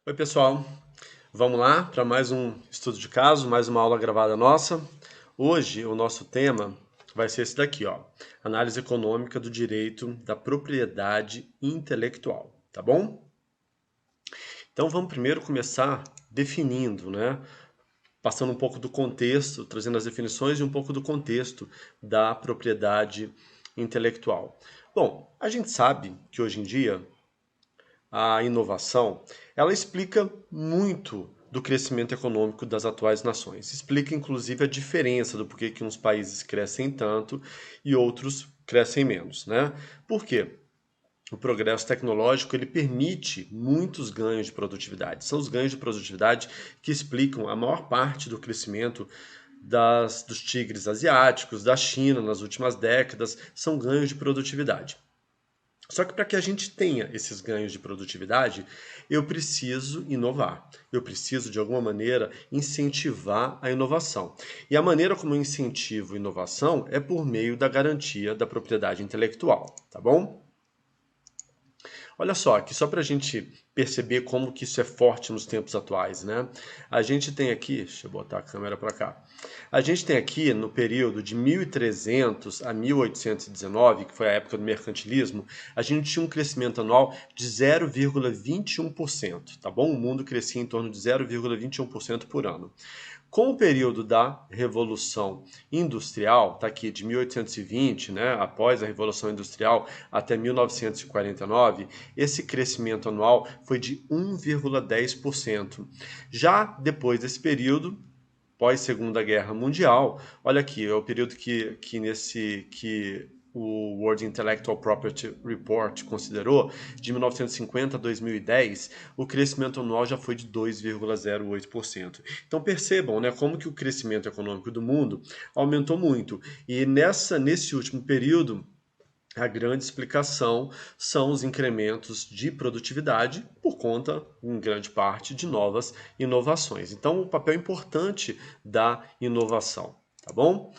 Oi, pessoal. Vamos lá para mais um estudo de caso, mais uma aula gravada nossa. Hoje o nosso tema vai ser esse daqui, ó: análise econômica do direito da propriedade intelectual, tá bom? Então vamos primeiro começar definindo, né? Passando um pouco do contexto, trazendo as definições e um pouco do contexto da propriedade intelectual. Bom, a gente sabe que hoje em dia a inovação, ela explica muito do crescimento econômico das atuais nações. Explica inclusive a diferença do porquê que uns países crescem tanto e outros crescem menos, né? Por quê? O progresso tecnológico ele permite muitos ganhos de produtividade. São os ganhos de produtividade que explicam a maior parte do crescimento dos tigres asiáticos, da China nas últimas décadas, são ganhos de produtividade. Só que para que a gente tenha esses ganhos de produtividade, eu preciso inovar. Eu preciso, de alguma maneira, incentivar a inovação. E a maneira como eu incentivo a inovação é por meio da garantia da propriedade intelectual, tá bom? Olha só, aqui só para a gente perceber como que isso é forte nos tempos atuais, né? A gente tem aqui, deixa eu botar a câmera para cá. A gente tem aqui no período de 1300 a 1819, que foi a época do mercantilismo, a gente tinha um crescimento anual de 0,21%, tá bom? O mundo crescia em torno de 0,21% por ano. Com o período da Revolução Industrial, tá aqui de 1820, né, após a Revolução Industrial até 1949, esse crescimento anual foi de 1,10%. Já depois desse período, pós Segunda Guerra Mundial, olha aqui, é o período que o World Intellectual Property Report considerou, de 1950 a 2010, o crescimento anual já foi de 2,08%. Então percebam, né, como que o crescimento econômico do mundo aumentou muito. E nesse último período, a grande explicação são os incrementos de produtividade por conta, em grande parte, de novas inovações. Então, o papel importante da inovação, tá bom?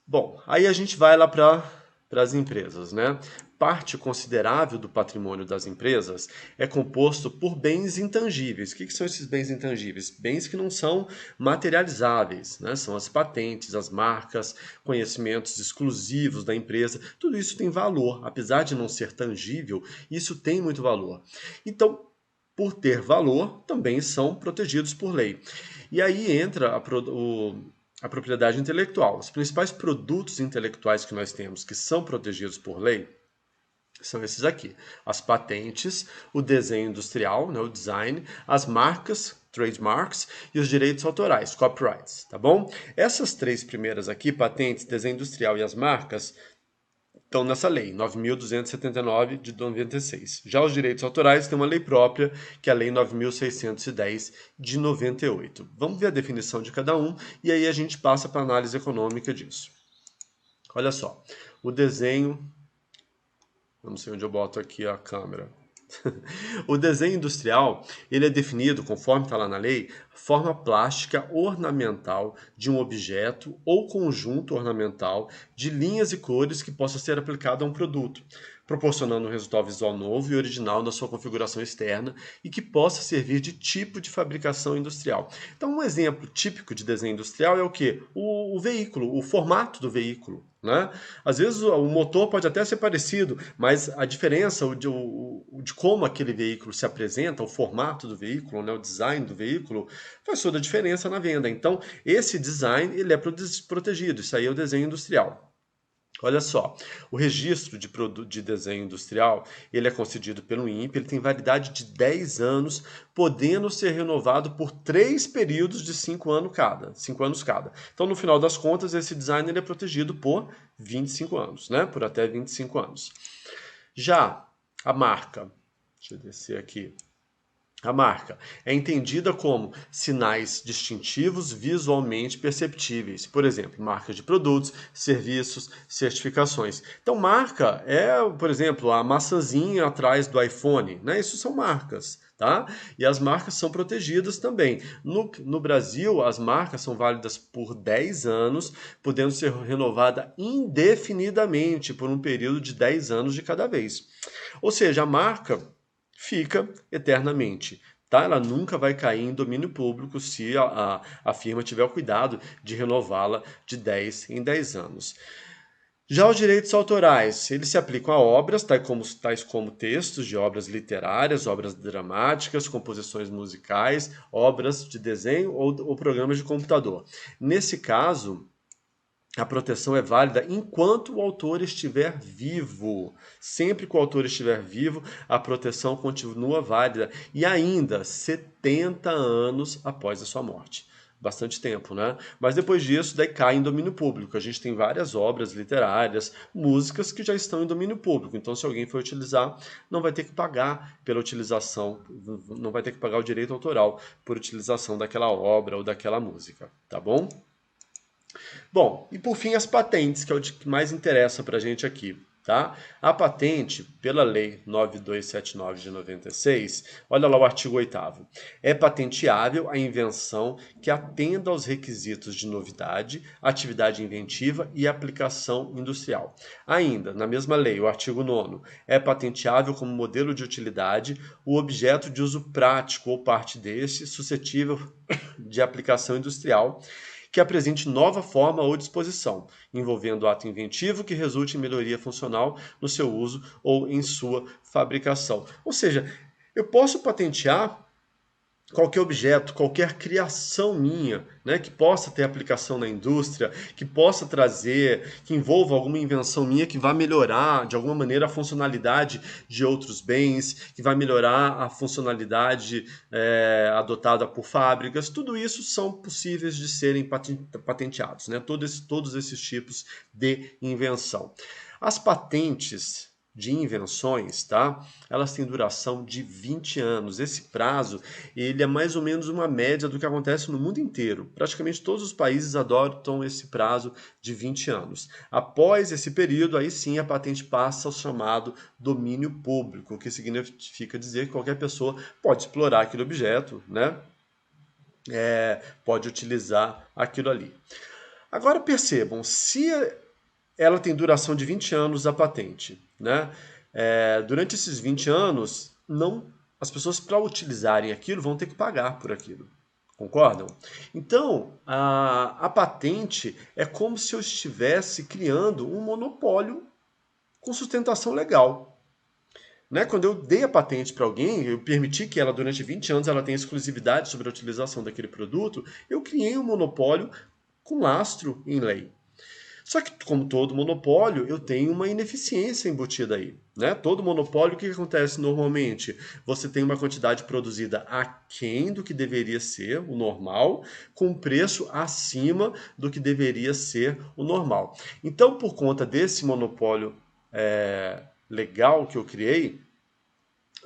Bom, aí a gente vai lá para as empresas, né? Parte considerável do patrimônio das empresas é composto por bens intangíveis. O que são esses bens intangíveis? Bens que não são materializáveis, né? São as patentes, as marcas, conhecimentos exclusivos da empresa. Tudo isso tem valor, apesar de não ser tangível, isso tem muito valor. Então, por ter valor, também são protegidos por lei. E aí entra a propriedade intelectual. Os principais produtos intelectuais que nós temos que são protegidos por lei são esses aqui: as patentes, o desenho industrial, né, o design, as marcas, trademarks, e os direitos autorais, copyrights, tá bom? Essas três primeiras aqui, patentes, desenho industrial e as marcas, estão nessa lei, 9.279 de 96. Já os direitos autorais têm uma lei própria, que é a lei 9.610 de 98. Vamos ver a definição de cada um e aí a gente passa para a análise econômica disso. Olha só, o desenho, não sei onde eu boto aqui a câmera. O desenho industrial, ele é definido, conforme está lá na lei, forma plástica ornamental de um objeto ou conjunto ornamental de linhas e cores que possa ser aplicado a um produto, proporcionando um resultado visual novo e original na sua configuração externa e que possa servir de tipo de fabricação industrial. Então, um exemplo típico de desenho industrial é o quê? O veículo, o formato do veículo. Né? Às vezes o motor pode até ser parecido, mas a diferença de como aquele veículo se apresenta, o formato do veículo, né, o design do veículo, faz toda a diferença na venda. Então, esse design ele é protegido, isso aí é o desenho industrial. Olha só, o registro de desenho industrial, ele é concedido pelo INPE, ele tem validade de 10 anos, podendo ser renovado por 3 períodos de 5 anos cada. Então, no final das contas, esse design ele é protegido por 25 anos, né? Por até 25 anos. Já a marca, deixa eu descer aqui. A marca é entendida como sinais distintivos visualmente perceptíveis, por exemplo, marcas de produtos, serviços, certificações. Então, marca é, por exemplo, a maçãzinha atrás do iPhone, né? Isso são marcas, tá? E as marcas são protegidas também. No Brasil, as marcas são válidas por 10 anos, podendo ser renovada indefinidamente por um período de 10 anos de cada vez. Ou seja, a marca fica eternamente. tá? Ela nunca vai cair em domínio público se a firma tiver o cuidado de renová-la de 10 em 10 anos. Já os direitos autorais, eles se aplicam a obras, tais como textos de obras literárias, obras dramáticas, composições musicais, obras de desenho ou programas de computador. Nesse caso, a proteção é válida enquanto o autor estiver vivo. Sempre que o autor estiver vivo, a proteção continua válida. E ainda 70 anos após a sua morte. Bastante tempo, né? Mas depois disso, daí cai em domínio público. A gente tem várias obras literárias, músicas que já estão em domínio público. Então, se alguém for utilizar, não vai ter que pagar pela utilização, não vai ter que pagar o direito autoral por utilização daquela obra ou daquela música, tá bom? Bom, e por fim as patentes, que é o que mais interessa para a gente aqui. Tá? A patente, pela Lei 9279 de 96, olha lá o artigo 8º, é patenteável a invenção que atenda aos requisitos de novidade, atividade inventiva e aplicação industrial. Ainda, na mesma lei, o artigo 9º, é patenteável como modelo de utilidade o objeto de uso prático ou parte deste suscetível de aplicação industrial que apresente nova forma ou disposição, envolvendo ato inventivo que resulte em melhoria funcional no seu uso ou em sua fabricação. Ou seja, eu posso patentear qualquer objeto, qualquer criação minha, né, que possa ter aplicação na indústria, que possa trazer, que envolva alguma invenção minha que vai melhorar de alguma maneira a funcionalidade de outros bens, que vai melhorar a funcionalidade adotada por fábricas, tudo isso são possíveis de serem patenteados, né, todos esses tipos de invenção. As patentes de invenções, tá? Elas têm duração de 20 anos. Esse prazo, ele é mais ou menos uma média do que acontece no mundo inteiro. Praticamente todos os países adotam esse prazo de 20 anos. Após esse período, aí sim a patente passa ao chamado domínio público, o que significa dizer que qualquer pessoa pode explorar aquele objeto, né? Pode utilizar aquilo ali. Agora percebam, se ela tem duração de 20 anos a patente, né? Durante esses 20 anos, as pessoas para utilizarem aquilo vão ter que pagar por aquilo. Concordam? Então, a patente é como se eu estivesse criando um monopólio com sustentação legal. Né? Quando eu dei a patente para alguém, eu permiti que ela durante 20 anos ela tenha exclusividade sobre a utilização daquele produto, eu criei um monopólio com lastro em lei. Só que, como todo monopólio, eu tenho uma ineficiência embutida aí. Né? Todo monopólio, o que acontece normalmente? Você tem uma quantidade produzida aquém do que deveria ser o normal, com preço acima do que deveria ser o normal. Então, por conta desse monopólio legal que eu criei,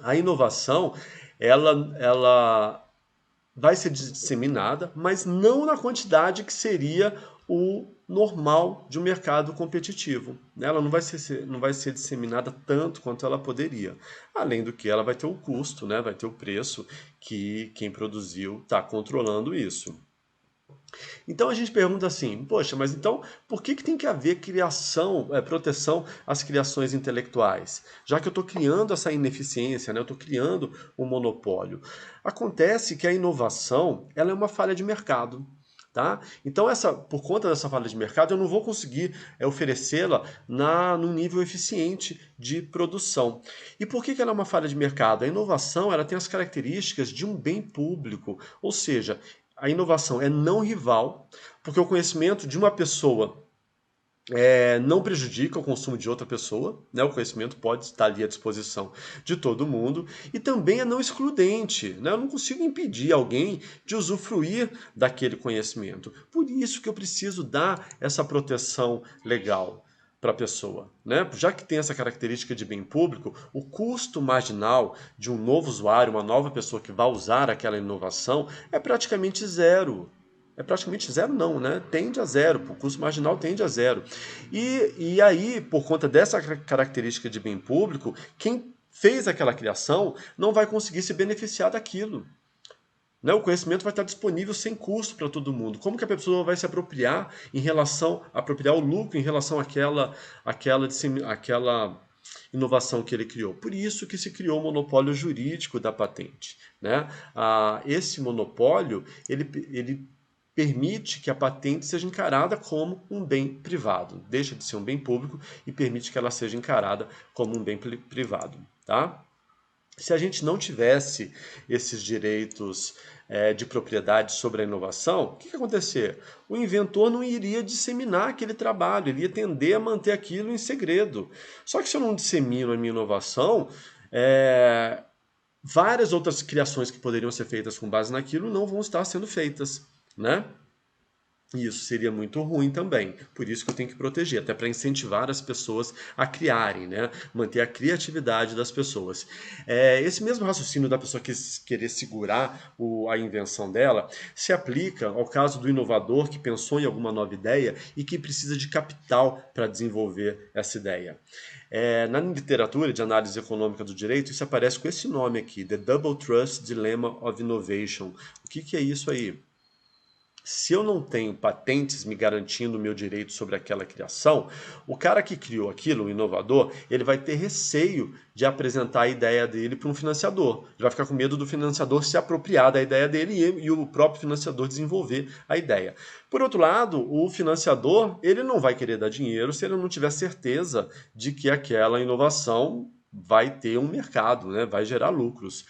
a inovação ela vai ser disseminada, mas não na quantidade que seria o normal de um mercado competitivo. Ela não vai ser disseminada tanto quanto ela poderia. Além do que ela vai ter o custo, né? Vai ter o preço que quem produziu está controlando isso. Então a gente pergunta assim, poxa, mas então por que tem que haver proteção às criações intelectuais? Já que eu estou criando essa ineficiência, né? Eu estou criando um monopólio. Acontece que a inovação ela é uma falha de mercado. Tá? Então, por conta dessa falha de mercado, eu não vou conseguir oferecê-la num nível eficiente de produção. E por que ela é uma falha de mercado? A inovação ela tem as características de um bem público, ou seja, a inovação é não rival, porque o conhecimento de uma pessoa não prejudica o consumo de outra pessoa, né? O conhecimento pode estar ali à disposição de todo mundo, e também é não excludente, né? Eu não consigo impedir alguém de usufruir daquele conhecimento. Por isso que eu preciso dar essa proteção legal para a pessoa, né? Já que tem essa característica de bem público, o custo marginal de um novo usuário, uma nova pessoa que vai usar aquela inovação é praticamente zero. É praticamente zero não, né? Tende a zero, o custo marginal tende a zero. E aí, por conta dessa característica de bem público, quem fez aquela criação não vai conseguir se beneficiar daquilo. Né? O conhecimento vai estar disponível sem custo para todo mundo. Como que a pessoa vai se apropriar apropriar o lucro em relação àquela inovação que ele criou? Por isso que se criou o monopólio jurídico da patente, né? Esse monopólio, ele permite que a patente seja encarada como um bem privado, deixa de ser um bem público e permite que ela seja encarada como um bem privado, tá? Se a gente não tivesse esses direitos de propriedade sobre a inovação, o que ia acontecer? O inventor não iria disseminar aquele trabalho, ele ia tender a manter aquilo em segredo. Só que se eu não dissemino a minha inovação, várias outras criações que poderiam ser feitas com base naquilo não vão estar sendo feitas, né? E isso seria muito ruim também. Por isso que eu tenho que proteger, até para incentivar as pessoas a criarem, né? Manter a criatividade das pessoas. Esse mesmo raciocínio da pessoa querer segurar a invenção dela se aplica ao caso do inovador que pensou em alguma nova ideia e que precisa de capital para desenvolver essa ideia. Na literatura de análise econômica do direito, isso aparece com esse nome aqui, The Double Trust Dilemma of Innovation. O que é isso aí? Se eu não tenho patentes me garantindo o meu direito sobre aquela criação, o cara que criou aquilo, o inovador, ele vai ter receio de apresentar a ideia dele para um financiador. Ele vai ficar com medo do financiador se apropriar da ideia dele e o próprio financiador desenvolver a ideia. Por outro lado, o financiador, ele não vai querer dar dinheiro se ele não tiver certeza de que aquela inovação vai ter um mercado, né? Vai gerar lucros.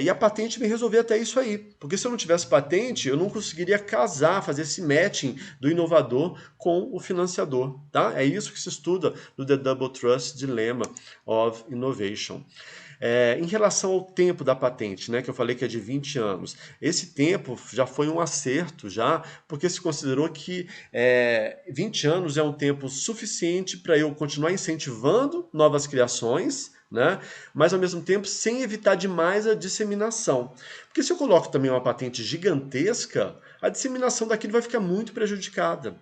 E a patente vem resolver até isso aí. Porque se eu não tivesse patente, eu não conseguiria casar, fazer esse matching do inovador com o financiador. Tá? É isso que se estuda no The Double Trust Dilemma of Innovation. Em relação ao tempo da patente, né, que eu falei que é de 20 anos, esse tempo já foi um acerto, já, porque se considerou que 20 anos é um tempo suficiente para eu continuar incentivando novas criações, né? Mas ao mesmo tempo sem evitar demais a disseminação. Porque se eu coloco também uma patente gigantesca, a disseminação daquilo vai ficar muito prejudicada.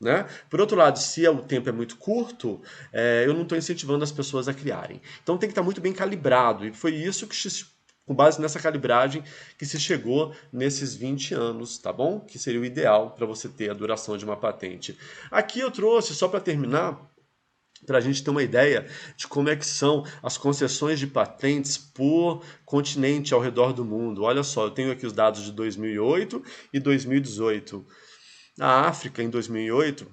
Né? Por outro lado, se o tempo é muito curto, eu não estou incentivando as pessoas a criarem. Então tem que estar muito bem calibrado, e foi isso que, com base nessa calibragem, que se chegou nesses 20 anos, tá bom? Que seria o ideal para você ter a duração de uma patente. Aqui eu trouxe, só para terminar, para a gente ter uma ideia de como é que são as concessões de patentes por continente ao redor do mundo. Olha só, eu tenho aqui os dados de 2008 e 2018. A África, em 2008,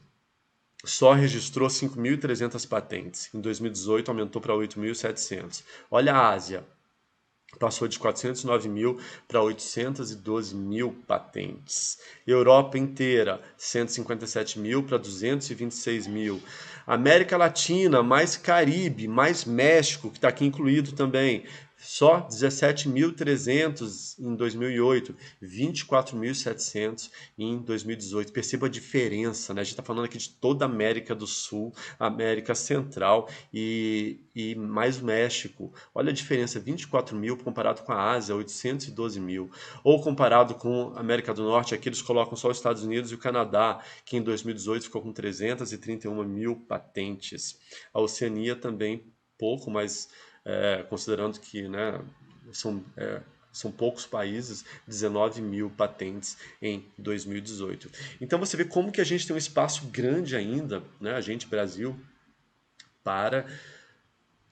só registrou 5.300 patentes. Em 2018, aumentou para 8.700. Olha a Ásia, passou de 409 mil para 812 mil patentes. Europa inteira, 157 mil para 226 mil. América Latina, mais Caribe, mais México, que está aqui incluído também, só 17.300 em 2008, 24.700 em 2018. Perceba a diferença, né? A gente está falando aqui de toda a América do Sul, América Central e mais México. Olha a diferença, 24 mil comparado com a Ásia, 812 mil. Ou comparado com a América do Norte, aqui eles colocam só os Estados Unidos e o Canadá, que em 2018 ficou com 331 mil patentes. A Oceania também pouco, mas considerando que, né, são poucos países, 19 mil patentes em 2018. Então você vê como que a gente tem um espaço grande ainda, né, a gente, Brasil, para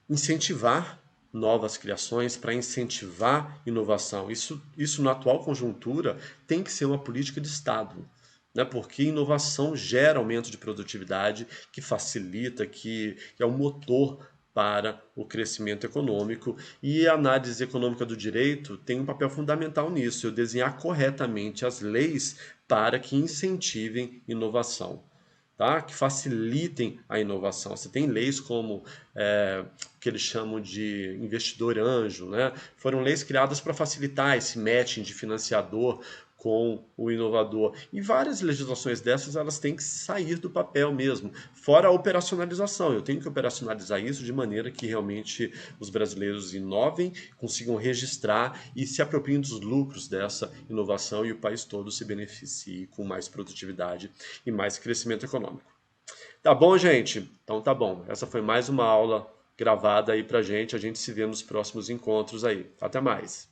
incentivar novas criações, para incentivar inovação. Isso na atual conjuntura tem que ser uma política de Estado, né? Porque inovação gera aumento de produtividade, que facilita, que é um motor para o crescimento econômico, e a análise econômica do direito tem um papel fundamental nisso, eu desenhar corretamente as leis para que incentivem inovação. Tá? Que facilitem a inovação. Você tem leis como o que eles chamam de investidor anjo, né? Foram leis criadas para facilitar esse matching de financiador com o inovador. E várias legislações dessas, elas têm que sair do papel mesmo, fora a operacionalização. Eu tenho que operacionalizar isso de maneira que realmente os brasileiros inovem, consigam registrar e se apropriem dos lucros dessa inovação e o país todo se beneficie com mais produtividade e mais crescimento econômico. Tá bom, gente? Então tá bom. Essa foi mais uma aula gravada aí pra gente. A gente se vê nos próximos encontros aí. Até mais.